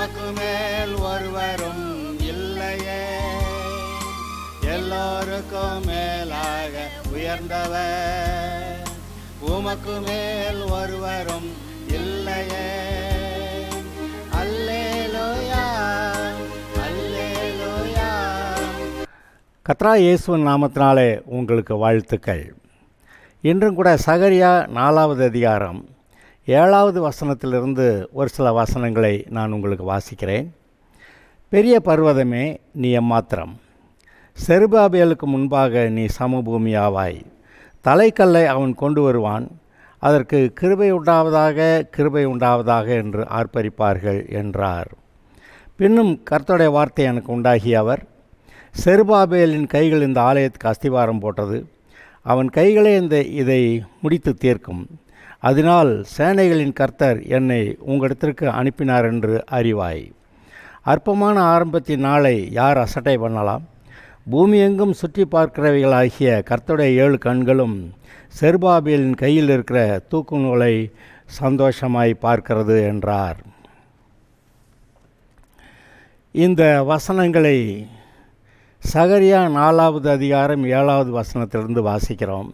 உமக்கு மேல் ஒருவரும் இல்லையே, எல்லோருக்கும் மேலாக உயர்ந்தவர், உமக்கு மேல் ஒருவரும் இல்லையே. அல்லேலூயா, அல்லேலூயா. கர்த்தராகிய இயேசுவின் நாமத்தினாலே உங்களுக்கு வாழ்த்துக்கள். இன்றும் கூட சகரியா 4வது அதிகாரம் 7வது வசனத்திலிருந்து ஒரு சில வசனங்களை நான் உங்களுக்கு வாசிக்கிறேன். பெரிய பர்வதமே நீ எம்மாத்திரம், செருபாபேலுக்கு முன்பாக நீ சமபூமியாவாய். தலைக்கல்லை அவன் கொண்டு வருவான், அதற்கு கிருபை உண்டாவதாக, கிருபை உண்டாவதாக என்று ஆர்ப்பரிப்பார்கள் என்றார். பின்னும் கர்த்தருடைய வார்த்தை எனக்கு உண்டாகிய அவர், செருபாபேலின் கைகள் இந்த ஆலயத்துக்கு அஸ்திவாரம் போட்டது, அவன் கைகளே இதை முடித்து தீர்க்கும். அதனால் சேனைகளின் கர்த்தர் என்னை உங்களிடத்திற்கு அனுப்பினார் என்று அறிவாய். அற்பமான ஆரம்பத்தின் நாளை யார் அசட்டை பண்ணலாம்? பூமி எங்கும் சுற்றி பார்க்கிறவைகளாகிய கர்த்தருடைய 7 கண்களும் செருபாபேலின் கையில் இருக்கிற தூக்கு நூலை சந்தோஷமாய் பார்க்கிறது என்றார். இந்த வசனங்களை சகரியா 4வது அதிகாரம் 7வது வசனத்திலிருந்து வாசிக்கிறோம்.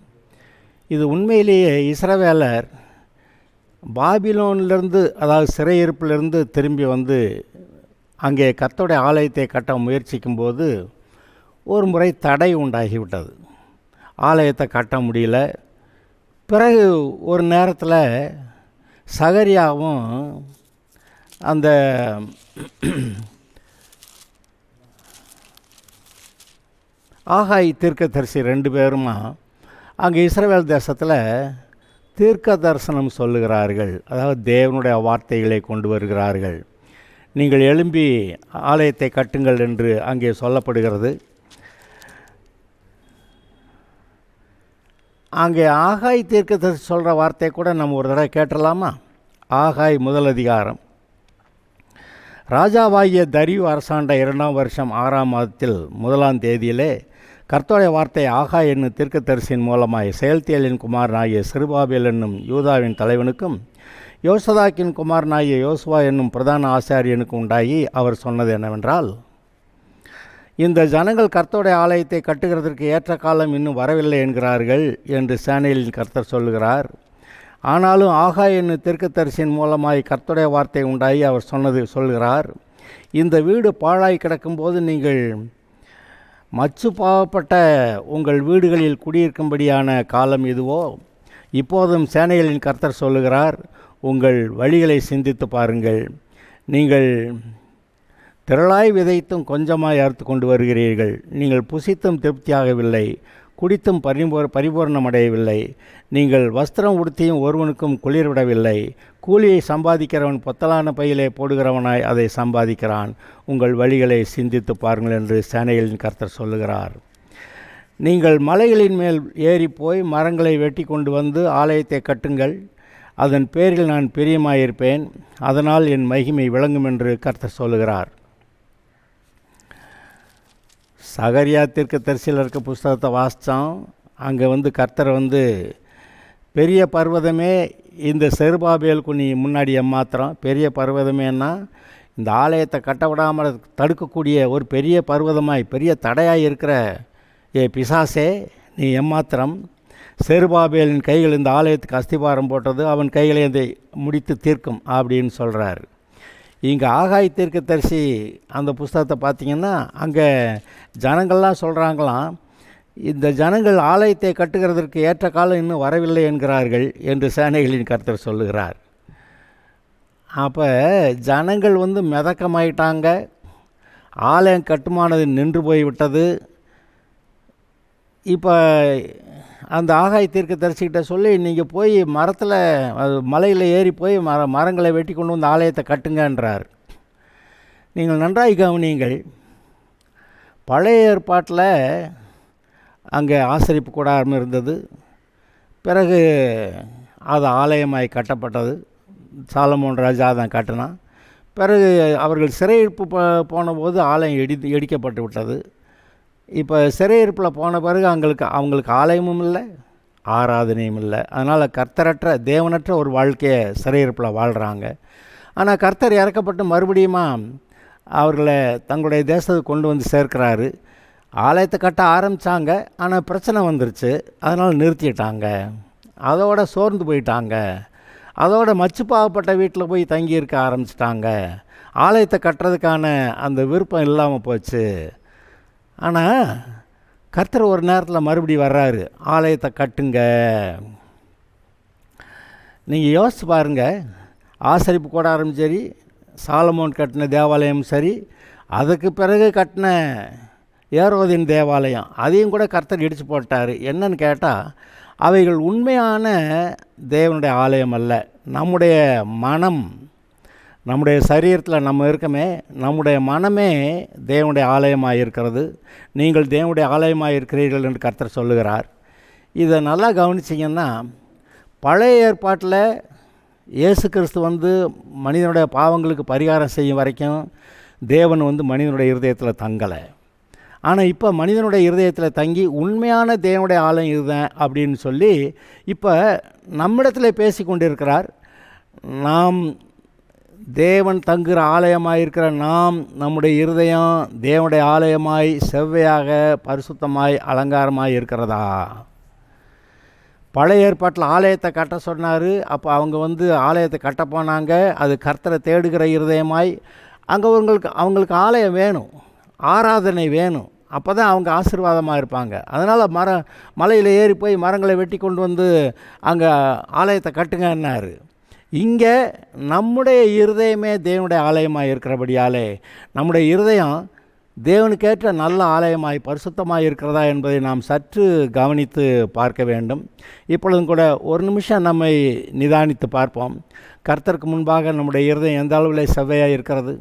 இது உண்மையிலேயே இஸ்ரவேலர் பாபிலோனிலிருந்து, அதாவது சிறையிருப்பிலிருந்து திரும்பி வந்து அங்கே கர்த்தருடைய ஆலயத்தை கட்ட முயற்சிக்கும்போது ஒரு முறை தடை உண்டாகிவிட்டது. ஆலயத்தை கட்ட முடியல. பிறகு ஒரு நேரத்தில் சகரியாவும் அந்த ஆகாய் தீர்க்கதரிசி 2 பேருமா அங்கே இஸ்ரவேல் தேசத்தில் தீர்க்க தரிசனம் சொல்லுகிறார்கள். அதாவது தேவனுடைய வார்த்தைகளை கொண்டு வருகிறார்கள். நீங்கள் எழும்பி ஆலயத்தை கட்டுங்கள் என்று அங்கே சொல்லப்படுகிறது. அங்கே ஆகாய் தீர்க்கதரிசி சொல்கிற வார்த்தை கூட நம்ம ஒரு தடவை கேட்டுடலாமா? ஆகாய் 1 அதிகாரம். ராஜாவாகிய தரியு அரசாண்ட 2ஆம் வருஷம் 6ஆம் மாதத்தில் 1ஆம் தேதியிலே கர்த்தருடைய வார்த்தை ஆகாய் என்னும் தீர்க்கதரிசியின் மூலமாய் செயல்தியலின் குமாரனாகிய செருபாபேல் என்னும் யூதாவின் தலைவனுக்கும் யோசதாக்கின் குமாரனாகிய யோசுவா என்னும் பிரதான ஆசாரியனுக்கும் உண்டாகி அவர் சொன்னது என்னவென்றால், இந்த ஜனங்கள் கர்த்தருடைய ஆலயத்தை கட்டுகிறதற்கு ஏற்ற காலம் இன்னும் வரவில்லை என்கிறார்கள் என்று சேனைகளின் கர்த்தர் சொல்லுகிறார். ஆனாலும் ஆகாய் என்னும் தீர்க்கதரிசியின் மூலமாய் கர்த்தருடைய வார்த்தை உண்டாகி அவர் சொல்கிறார், இந்த வீடு பாழாய் கிடக்கும்போது நீங்கள் மச்சு பாவப்பட்ட உங்கள் வீடுகளில் குடியிருக்கும்படியான காலம் இதுவோ? இப்போதும் சேனைகளின் கர்த்தர் சொல்லுகிறார், உங்கள் வழிகளை சிந்தித்து பாருங்கள். நீங்கள் திரளாய் விதைத்தும் கொஞ்சமாய் அறுத்து கொண்டு வருகிறீர்கள். நீங்கள் புசித்தும் திருப்தியாகவில்லை, குடித்தும் பரிபூர்ணமடையவில்லை. நீங்கள் வஸ்திரம் உடுத்தியும் ஒருவனுக்கும் குளிர்விடவில்லை. கூலியை சம்பாதிக்கிறவன் பொத்தலான பையிலே போடுகிறவனாய் அதை சம்பாதிக்கிறான். உங்கள் வழிகளை சிந்தித்து பாருங்கள் என்று சேனைகளின் கர்த்தர் சொல்லுகிறார். நீங்கள் மலைகளின் மேல் ஏறி போய் மரங்களை வெட்டி கொண்டு வந்து ஆலயத்தை கட்டுங்கள். அதன் பேரில் நான் பிரியமாயிருப்பேன், அதனால் என் மகிமை விளங்கும் என்று கர்த்தர் சொல்லுகிறார். சகரியா தீர்க்கதரிசியில் இருக்க புஸ்தகத்தை வாசித்தோம். அங்கே கர்த்தர் பெரிய பர்வதமே இந்த செருபாபேலுக்கு நீ முன்னாடி எம்மாத்திரம். பெரிய பர்வதமேன்னா இந்த ஆலயத்தை கட்ட விடாமல் தடுக்கக்கூடிய ஒரு பெரிய பர்வதமாய், பெரிய தடையாய் இருக்கிற பிசாசே நீ எம்மாத்திரம். செருபாபேலின் கைகள் இந்த ஆலயத்துக்கு அஸ்திபாரம் போட்டது, அவன் கைகளை அதை முடித்து தீர்க்கும் அப்படின்னு சொல்கிறார். இங்கே ஆகாய் தீர்க்கதரிசி அந்த புஸ்தகத்தை பார்த்திங்கன்னா அங்கே ஜனங்கள்லாம் சொல்கிறாங்களாம், இந்த ஜனங்கள் ஆலயத்தை கட்டுகிறதற்கு ஏற்ற காலம் இன்னும் வரவில்லை என்கிறார்கள் என்று சேனைகளின் கர்த்தர் சொல்லுகிறார். அப்போ ஜனங்கள் மிதக்கமாயிட்டாங்க, ஆலயம் கட்டுமானது நின்று போய்விட்டது. இப்போ அந்த ஆகாய் தீர்க்கதரிசிக்கிட்ட சொல்லி, நீங்கள் போய் மலையில் ஏறி போய் மரங்களை வெட்டி கொண்டு வந்து ஆலயத்தை கட்டுங்கன்றார். நீங்கள் நன்றாய் கவனியுங்கள். பழைய ஏற்பாட்டில் அங்கே ஆசரிப்பு கூடாரம் இருந்தது. பிறகு அது ஆலயமாய் கட்டப்பட்டது. சாலமோன் ராஜா தான் கட்டினான். பிறகு அவர்கள் சிறையிருப்பு போனபோது ஆலயம் இடிக்கப்பட்டு விட்டது. இப்போ சிறையிருப்பில் போன பிறகு அவங்களுக்கு ஆலயமும் இல்லை, ஆராதனையும் இல்லை. அதனால் கர்த்தரற்ற தேவனற்ற ஒரு வாழ்க்கையை சிறையிருப்பில் வாழ்கிறாங்க. ஆனால் கர்த்தர் இறக்கப்பட்டு மறுபடியுமா அவர்களை தங்களுடைய தேசத்துக்கு கொண்டு வந்து சேர்க்கிறாரு. ஆலயத்தை கட்ட ஆரம்பித்தாங்க, ஆனால் பிரச்சனை வந்துருச்சு, அதனால் நிறுத்திட்டாங்க. அதோட சோர்ந்து போயிட்டாங்க. அதோட மச்சுப்பாகப்பட்ட வீட்டில் போய் தங்கியிருக்க ஆரம்பிச்சிட்டாங்க. ஆலயத்தை கட்டுறதுக்கான அந்த விருப்பம் இல்லாமல் போச்சு. ஆனால் கர்த்தர் ஒரு நேரத்தில் மறுபடியும் வர்றாரு, ஆலயத்தை கட்டுங்க. நீங்கள் யோசிச்சு பாருங்கள், ஆசரிப்பு கூடாரம் சரி, சாலமோன் கட்டின தேவாலயம் சரி, அதுக்கு பிறகு கட்டின ஏரோதின் தேவாலயம், அதையும் கூட கர்த்தர் இடித்து போட்டார். என்னன்னு கேட்டால், அவைகள் உண்மையான தேவனுடைய ஆலயம் அல்ல. நம்முடைய மனம், நம்முடைய சரீரத்தில் நம்ம இருக்கமே, நம்முடைய மனமே தேவனுடைய ஆலயமாக இருக்கிறது. நீங்கள் தேவனுடைய ஆலயமாக இருக்கிறீர்கள் என்று கர்த்தர் சொல்லுகிறார். இதை நல்லா கவனிச்சிங்கன்னா, பழைய ஏற்பாட்டில் இயேசு கிறிஸ்து வந்து மனிதனுடைய பாவங்களுக்கு பரிகாரம் செய்யும் வரைக்கும் தேவன் வந்து மனிதனுடைய இருதயத்தில் தங்கலை. ஆனால் இப்போ மனிதனுடைய இருதயத்தில் தங்கி உண்மையான தேவனுடைய ஆலயம் இதுதான் அப்படின்னு சொல்லி இப்போ நம்மிடத்தில் பேசி கொண்டிருக்கிறார். நாம் தேவன் தங்குகிற ஆலயமாக இருக்கிற நாம், நம்முடைய இருதயம் தேவனுடைய ஆலயமாய் செவ்வையாக பரிசுத்தமாய் அலங்காரமாய் இருக்கிறதா? பழைய ஏற்பாட்டில் ஆலயத்தை கட்ட சொன்னார். அப்போ அவங்க வந்து ஆலயத்தை கட்ட போனாங்க. அது கர்த்தரை தேடுகிற இருதயமாய் அங்கே அவங்களுக்கு ஆலயம் வேணும், ஆராதனை வேணும். அப்போ தான் அவங்க ஆசீர்வாதமாக இருப்பாங்க. அதனால் மலையில் ஏறி போய் மரங்களை வெட்டி கொண்டு வந்து அங்கே ஆலயத்தை கட்டுங்கன்னாரு. இங்கே நம்முடைய இருதயமே தேவனுடைய ஆலயமாக இருக்கிறபடியாலே நம்முடைய இருதயம் தேவனுக்கேற்ற நல்ல ஆலயமாய் பரிசுத்தமாக இருக்கிறதா என்பதை நாம் சற்று கவனித்து பார்க்க வேண்டும். இப்பொழுதும் கூட ஒரு நிமிஷம் நம்மை நிதானித்து பார்ப்போம். கர்த்தருக்கு முன்பாக நம்முடைய இருதயம் எந்த அளவில் செவ்வையாக இருக்கிறது?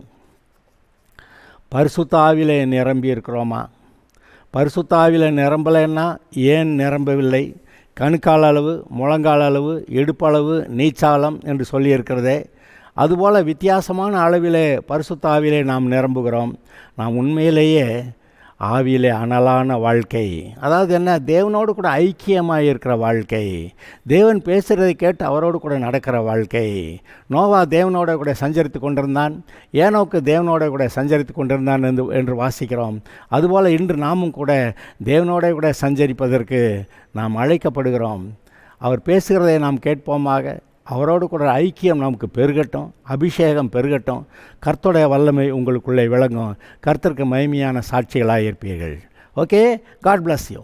பரிசுத்த ஆவியிலே நிரம்பி இருக்கிறோமா? பரிசுத்த ஆவியில் நிரம்பலைன்னா ஏன் நிரம்பவில்லை? கணுக்கால் அளவு, முழங்கால் அளவு, இடுப்பளவு, நீச்சாலம் என்று சொல்லியிருக்கிறதே, அதுபோல் வித்தியாசமான அளவிலே பரிசுத்த ஆவியிலே நாம் நிரம்புகிறோம். நாம் உண்மையிலேயே ஆவியிலே அனலான வாழ்க்கை, அதாவது என்ன, தேவனோடு கூட ஐக்கியமாக இருக்கிற வாழ்க்கை, தேவன் பேசுகிறதை கேட்டு அவரோடு கூட நடக்கிற வாழ்க்கை. நோவா தேவனோட கூட சஞ்சரித்து கொண்டிருந்தான், ஏனோக்கு தேவனோட கூட சஞ்சரித்து கொண்டிருந்தான் என்று வாசிக்கிறோம். அதுபோல் இன்று நாமும் கூட தேவனோட கூட சஞ்சரிப்பதற்கு நாம் அழைக்கப்படுகிறோம். அவர் பேசுகிறதை நாம் கேட்போமாக. அவரோடு கூட ஐக்கியம் நமக்கு பெருகட்டும், அபிஷேகம் பெருகட்டும், கர்த்தருடைய வல்லமை உங்களுக்குள்ளே விளங்கும். கர்த்தருக்கு மகிமையான சாட்சிகளாக இருப்பீர்கள். Okay, God bless you.